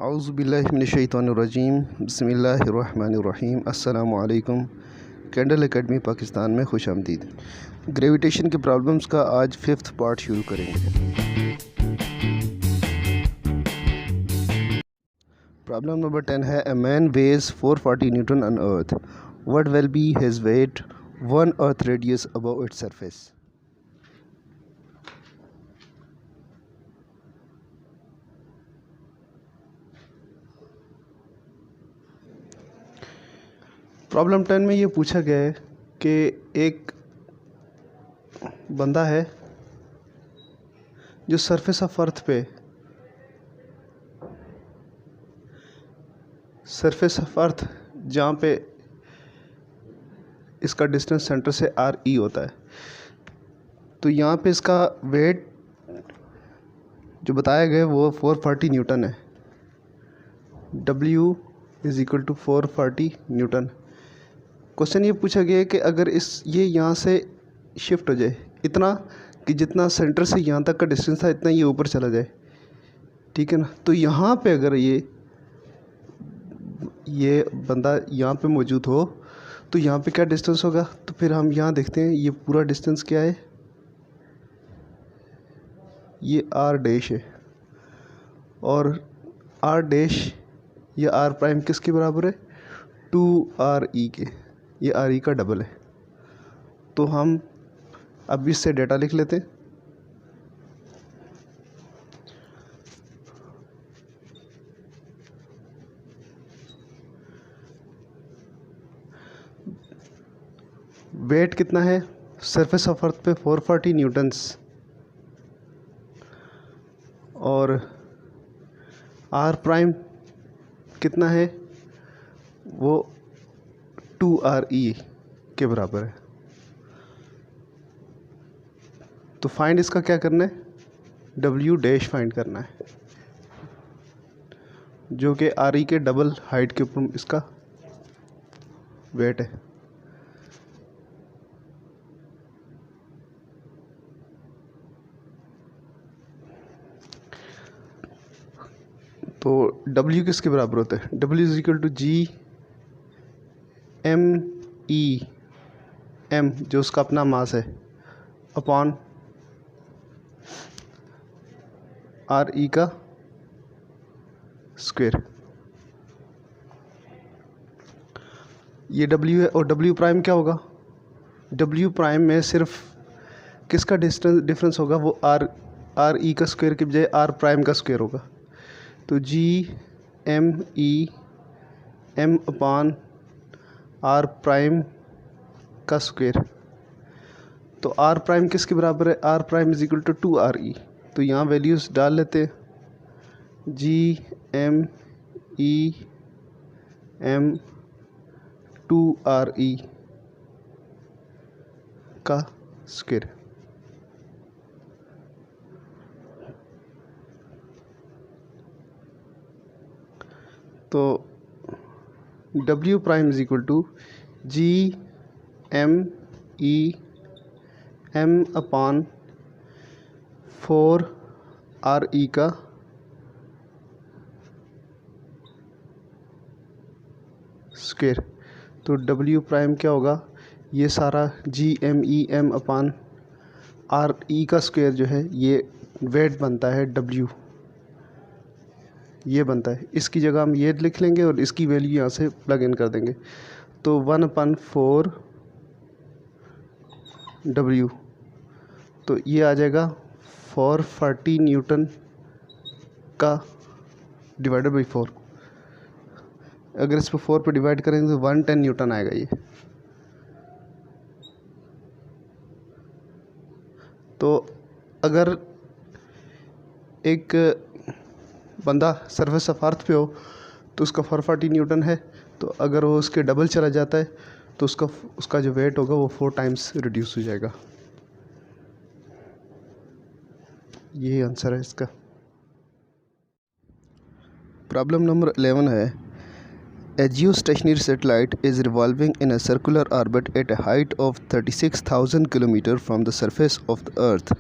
औज़ुबिल्लाहिमिनश्शैतानिर्रजीम बिस्मिल्लाहिर्रहमानिर्रहीम अस्सलामु अलैकुम। कैंडल एकेडमी पाकिस्तान में खुश आमदीद। ग्रेविटेशन के प्रॉब्लम्स का आज 5th पार्ट शुरू करेंगे। प्रॉब्लम नंबर 10 है a man weighs 440 newton on earth, what will be his weight 1 earth radius above its surface. Problem 10 में ये पूछा गया है कि एक बंदा है जो सरफेस ऑफ अर्थ पे जहाँ पे इसका डिस्टेंस सेंटर से RE होता है, तो यहाँ पे इसका वेट जो बताया गया वो 440 न्यूटन है। W = 440 Newton. क्वेश्चन ये पूछा गया है कि अगर ये यहाँ से शिफ्ट हो जाए इतना कि जितना सेंटर से यहाँ तक का डिस्टेंस था इतना ये ऊपर चला जाए, ठीक है ना, तो यहाँ पे अगर ये बंदा यहाँ पे मौजूद हो तो यहाँ पे क्या डिस्टेंस होगा। तो फिर हम यहाँ देखते हैं ये पूरा डिस्टेंस क्या है, ये R' है और R' या R' किसके बराबर है 2RE के, ये RE का डबल है। तो हम अब इससे डेटा लिख लेते हैं। वेट कितना है सरफेस ऑफ अर्थ पे 440 न्यूटन्स और R' कितना है वो 2RE के बराबर है। तो फाइंड इसका क्या करना है, W' फाइंड करना है जो कि RE के डबल हाइट के ऊपर इसका वेट है। तो W किसके बराबर होता है, W = G_M_E_M जो उसका अपना मास है अपॉन RE का स्क्वायर। ये W है और W' क्या होगा, W' में सिर्फ किसका डिफरेंस होगा, वो RE का स्क्वायर के बजाय R' का स्क्वायर होगा। तो G_M_E_M अपॉन R' का स्क्वायर। तो R' किसके बराबर है, R' = 2RE। तो यहाँ वैल्यूज़ डाल लेते हैं, G_M_E_M 2RE का स्क्वायर। तो W' = G_M_E_M अपॉन 4RE का स्क्वायर। तो W' क्या होगा, ये सारा G_M_E_M अपॉन RE का स्क्वायर जो है ये वेट बनता है W, ये बनता है। इसकी जगह हम ये लिख लेंगे और इसकी वैल्यू यहाँ से प्लग इन कर देंगे। तो 1/4W, तो ये आ जाएगा 440 न्यूटन का डिवाइडेड बाई 4। अगर इस पर 4 पे डिवाइड करेंगे तो 110 न्यूटन आएगा ये। तो अगर एक बंदा सरफेस ऑफ अर्थ पे हो तो उसका 440 न्यूटन है, तो अगर वो उसके डबल चला जाता है तो उसका जो वेट होगा वो 4 टाइम्स रिड्यूस हो जाएगा। यही आंसर है इसका। प्रॉब्लम नंबर 11 है a geostationary satellite is revolving in a circular orbit at a height of 36,000 km from the surface of the earth.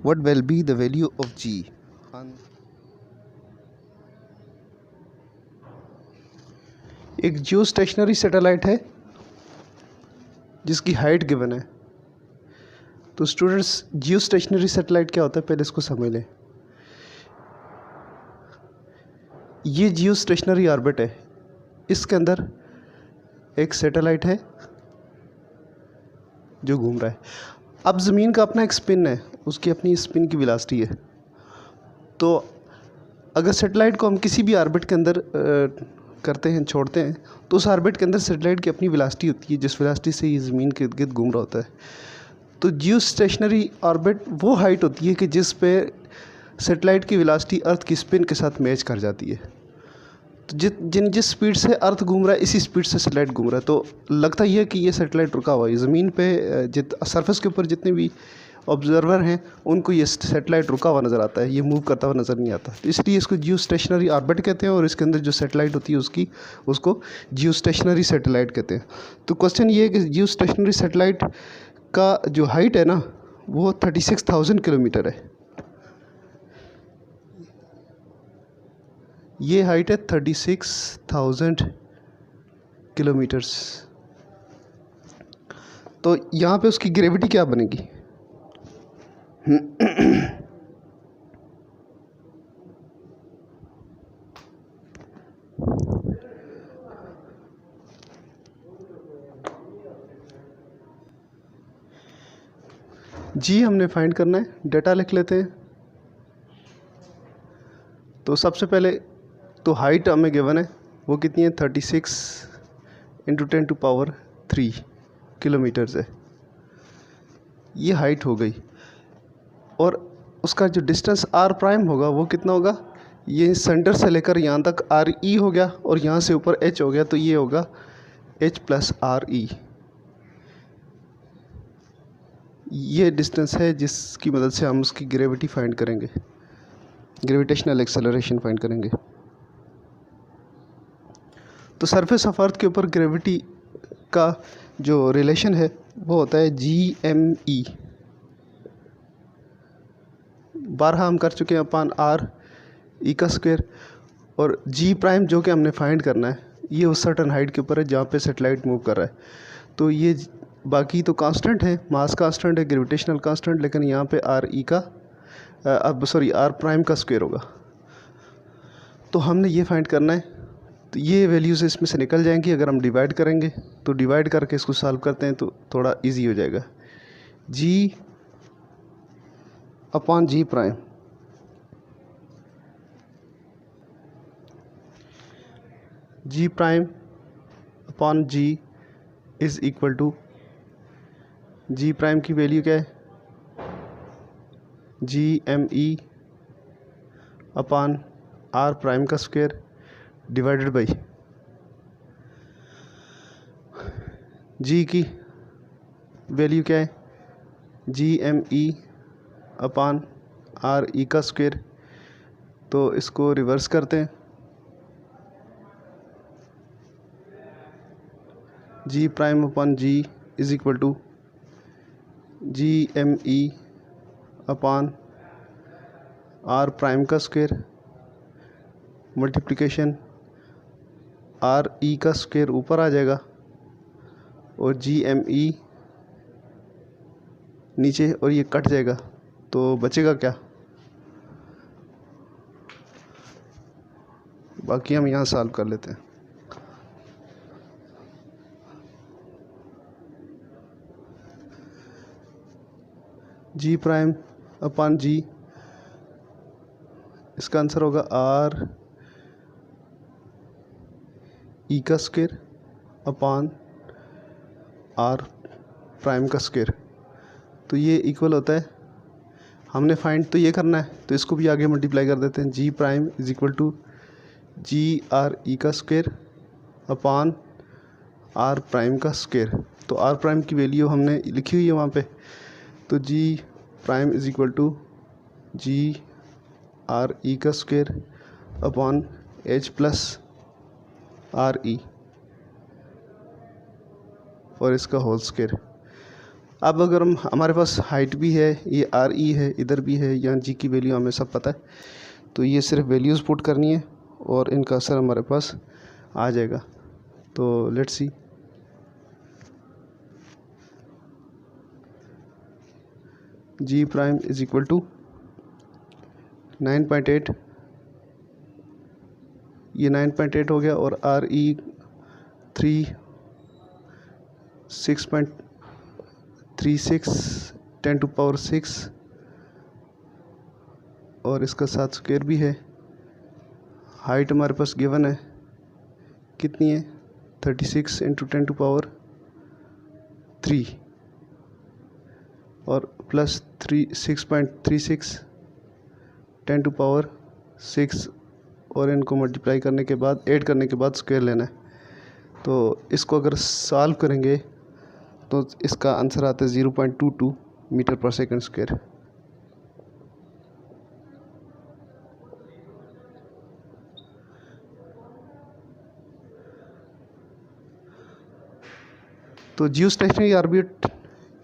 What will be the value of G? एक जियो stationery satellite है जिसकी height given है। तो students, जियो stationery satellite क्या होता है पहले इसको समझ लें। ये जियो स्टेशनरी ऑर्बिट है, इसके अंदर एक सैटेलाइट है जो घूम रहा है। अब ज़मीन का अपना एक स्पिन है, उसकी अपनी स्पिन की वेलोसिटी है। तो अगर सैटेलाइट को हम किसी भी ऑर्बिट के अंदर करते हैं, छोड़ते हैं, तो उस ऑर्बिट के अंदर सैटेलाइट की अपनी वेलोसिटी होती है जिस वेलोसिटी से ये ज़मीन के इर्द गिर्द घूम रहा होता है। तो जियो स्टेशनरी ऑर्बिट वो हाइट होती है कि जिस पे सैटेलाइट की वेलोसिटी अर्थ की स्पिन के साथ मैच कर जाती है। तो जिस स्पीड से अर्थ घूम रहा है इसी स्पीड से सैटेलाइट घूम रहा है। तो लगता ही है कि ये सैटेलाइट रुका हुआ है। ज़मीन पे सरफेस के ऊपर जितने भी ऑब्जर्वर हैं उनको ये सैटेलाइट रुका हुआ नज़र आता है, ये मूव करता हुआ नज़र नहीं आता। तो इसलिए इसको जियो स्टेशनरी ऑर्बिट कहते हैं और इसके अंदर जो सैटेलाइट होती है उसको जियो स्टेशनरी सैटेलाइट कहते हैं। तो क्वेश्चन ये है कि जियो स्टेशनरी सैटेलाइट का जो हाइट है ना वो 36,000 किलोमीटर है। ये हाइट है 36,000 किलोमीटर्स। तो यहाँ पे उसकी ग्रेविटी क्या बनेगी? जी हमने फाइंड करना है, डेटा लिख लेते हैं। तो सबसे पहले तो हाइट हमें गिवन है, वो कितनी है? 36 × 10⁻³ किलोमीटर्स है। ये हाइट हो गई। और उसका जो डिस्टेंस r' होगा वो कितना होगा? ये सेंटर से लेकर यहाँ तक re हो गया और यहाँ से ऊपर h हो गया, तो ये होगा h + re। ये डिस्टेंस है जिसकी मदद से हम उसकी ग्रेविटी फाइंड करेंगे, ग्रेविटेशनल एक्सेलरेशन फाइंड करेंगे। तो सरफेस ऑफ अर्थ के ऊपर ग्रेविटी का जो रिलेशन है वो होता है GME। बारहा हम कर चुके हैं अपान r² और G' जो कि हमने फाइंड करना है ये उस सर्टन हाइट के ऊपर है जहाँ पे सैटेलाइट मूव कर रहा है। तो ये बाकी तो कांस्टेंट है, मास कांस्टेंट है, ग्रेविटेशनल कांस्टेंट, लेकिन यहाँ पे r प्राइम का स्क्वायर होगा। तो हमने ये फाइंड करना है। तो ये वैल्यूज़ इसमें से निकल जाएंगी अगर हम डिवाइड करेंगे। तो डिवाइड करके इसको सॉल्व करते हैं तो थोड़ा इजी हो जाएगा। G/G' G/G is equal to G' की वैल्यू क्या है? GME अपान r' का स्क्वायर डिवाइडेड बाई G की वैल्यू क्या है? GME अपान re का स्क्वायर। तो इसको रिवर्स करते हैं। G'/G is equal to GME upon r' का स्क्वायर मल्टीप्लिकेशन re का स्क्वायर ऊपर आ जाएगा और GME नीचे और ये कट जाएगा। तो बचेगा क्या? बाकी हम यहाँ सॉल्व कर लेते हैं। G'/G इसका आंसर होगा re का स्क्वायर अपान r' का स्क्वायर। तो ये इक्वल होता है, हमने फाइंड तो ये करना है तो इसको भी आगे मल्टीप्लाई कर देते हैं। G' is equal to GRE का स्क्वायर अपान r' का स्क्वायर। तो r' की वैल्यू हमने लिखी हुई है वहाँ पे। तो G' is equal to GRE का स्क्वायर अपॉन h + RE और इसका होल स्क्वायर। अब अगर हमारे पास हाइट भी है, ये RE है, इधर भी है, यहाँ G की वैल्यू हमें सब पता है। तो ये सिर्फ वैल्यूज़ पुट करनी है और इनका असर हमारे पास आ जाएगा। तो let's see. G prime is equal to 9.8, ये 9.8 हो गया, और आर ई 3 6.36 10⁶, और इसका 7 स्क्वायर भी है। हाइट हमारे पास गिवन है, कितनी है? 36 × 10⁻3 और प्लस 6.36 10⁶, और इनको मल्टीप्लाई करने के बाद, ऐड करने के बाद स्क्वायर लेना है। तो इसको अगर सॉल्व करेंगे तो इसका आंसर आता है 0.22 मीटर पर सेकंड स्क्वायर। तो जियोस्टेशनरी ऑर्बिट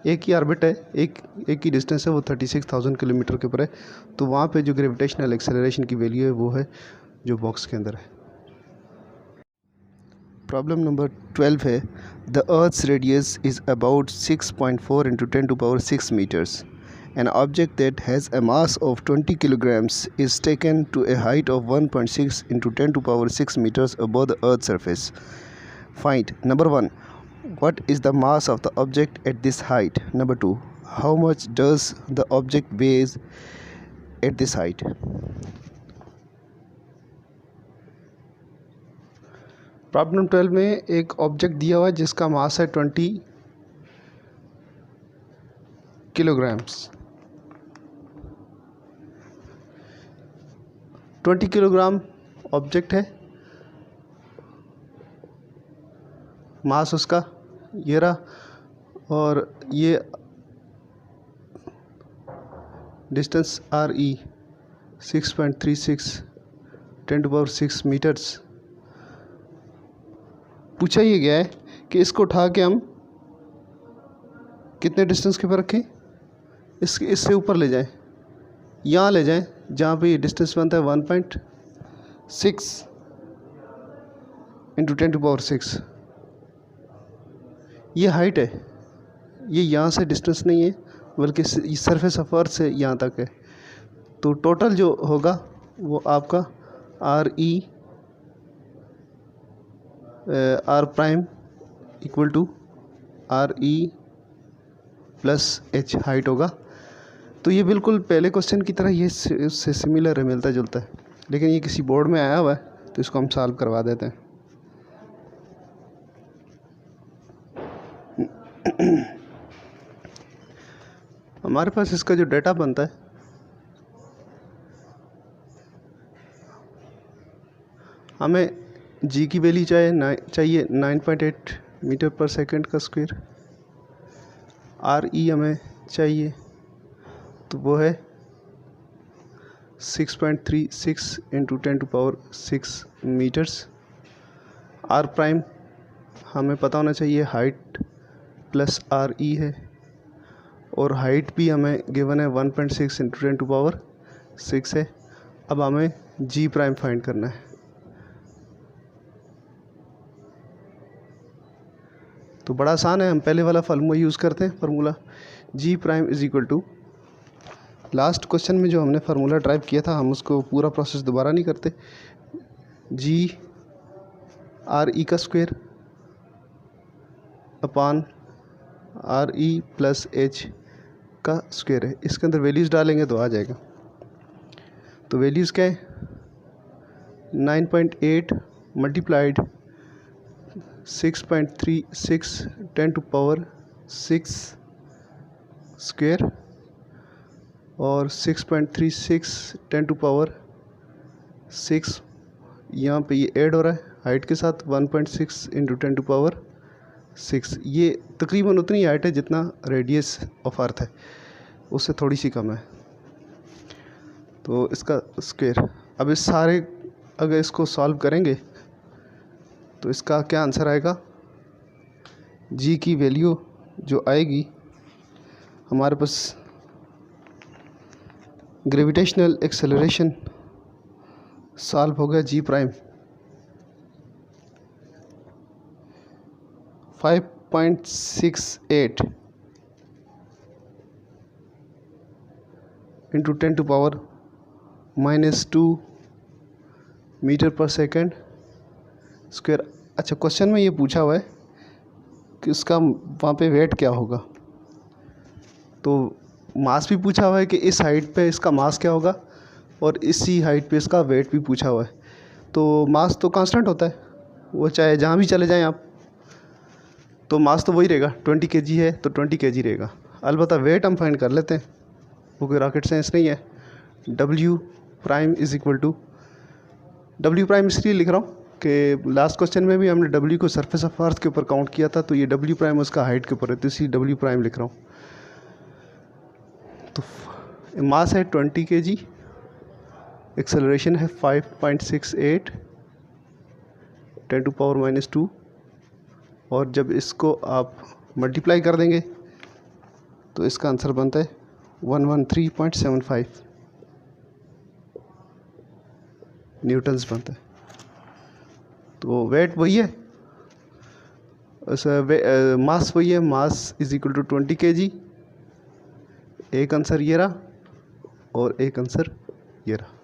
एक ही ऑर्बिट है, एक ही डिस्टेंस है, वो 36,000 किलोमीटर के ऊपर है। तो वहाँ पे जो ग्रेविटेशनल एक्सेलरेशन की वैल्यू है वो है जो बॉक्स के अंदर है। प्रॉब्लम नंबर 12 है, the earth's radius is about 6.4 × 10⁶ meters. An object that has a mass of 20 kilograms is taken to a height of 1.6 × 10⁶ meters above the Earth's surface. Find number 1. What is the mass of the object at this height? Number 2. How much does the object weigh at this height? Problem 12 में एक object दिया हुआ है जिसका मास है 20 kilograms. 20 kilogram object है, मास उसका ये रहा, और ये डिस्टेंस आर ई 6.36 10⁶ मीटर्स। पूछा ये गया है कि इसको उठा के हम कितने डिस्टेंस के ऊपर रखें, इससे ऊपर ले जाएं, यहाँ ले जाएं जहाँ पे ये डिस्टेंस बनता है 1.6 × 10⁶। ये हाइट है, ये यहाँ से डिस्टेंस नहीं है बल्कि सरफेस ऑफ अर्थ से यहाँ तक है। तो टोटल जो होगा वो आपका R prime equal to R E plus H height होगा। तो ये बिल्कुल पहले क्वेश्चन की तरह ये उससे सिमिलर है, मिलता जुलता है, लेकिन ये किसी बोर्ड में आया हुआ है तो इसको हम सॉल्व करवा देते हैं। हमारे पास इसका जो डेटा बनता है, हमें जी की वैल्यू चाहिए 9.8 मीटर पर सेकंड का स्क्वायर, आर ई हमें चाहिए तो वो है 6.36 × 10⁶ मीटर्स। आर प्राइम हमें पता होना चाहिए, हाइट प्लस आर ई है, और हाइट भी हमें गिवन है 1.6 × 10⁶ है। अब हमें जी प्राइम फाइंड करना है। तो बड़ा आसान है, हम पहले वाला फार्मूला यूज़ करते हैं। Formula G prime is equal to, last question में जो हमने फार्मूला ड्राइव किया था हम उसको पूरा प्रोसेस दोबारा नहीं करते। जी आर ई का square upon are E plus H का स्क्वायर है। इसके अंदर वैल्यूज़ डालेंगे तो आ जाएगा। तो वैल्यूज़ क्या है? 9.8 मल्टीप्लाइड 6.36 10⁶ स्क्वायर और 6.36 10⁶, यहाँ पे ये ऐड हो रहा है हाइट के साथ 1.6 × 10⁶। ये तकरीबन उतनी हाइट है जितना रेडियस ऑफ अर्थ है, उससे थोड़ी सी कम है। तो इसका स्क्वायर, अब इस सारे अगर इसको सॉल्व करेंगे तो इसका क्या आंसर आएगा? जी की वैल्यू जो आएगी हमारे पास, ग्रेविटेशनल एक्सेलरेशन सॉल्व हो गया जी प्राइम, 5.68 इंटू 10⁻⁻² मीटर पर सेकेंड स्क्वायर। अच्छा, क्वेश्चन में ये पूछा हुआ है कि उसका वहाँ पे वेट क्या होगा, तो मास भी पूछा हुआ है कि इस हाइट पे इसका मास क्या होगा, और इसी हाइट पे इसका वेट भी पूछा हुआ है। तो मास तो कांस्टेंट होता है, वो चाहे जहाँ भी चले जाएं आप, तो मास तो वही रहेगा। 20 kg है तो 20 kg रहेगा। अलबत्ता वेट हम फाइंड कर लेते हैं, वो कोई रॉकेट साइंस नहीं है। W prime is equal to, W prime इसलिए लिख रहा हूँ कि लास्ट क्वेश्चन में भी हमने W को सरफेस ऑफ अर्थ के ऊपर काउंट किया था, तो ये W प्राइम उसका हाइट के ऊपर है, तो इसी W प्राइम लिख रहा हूँ। तो मास है 20 kg, एक्सेलरेशन है 5.68 10⁻⁻², और जब इसको आप मल्टीप्लाई कर देंगे तो इसका आंसर बनता है 113.75 न्यूटन्स बनता है। तो वेट वही है, मास वही है, mass is equal to 20 kg। एक आंसर ये रहा और एक आंसर ये रहा।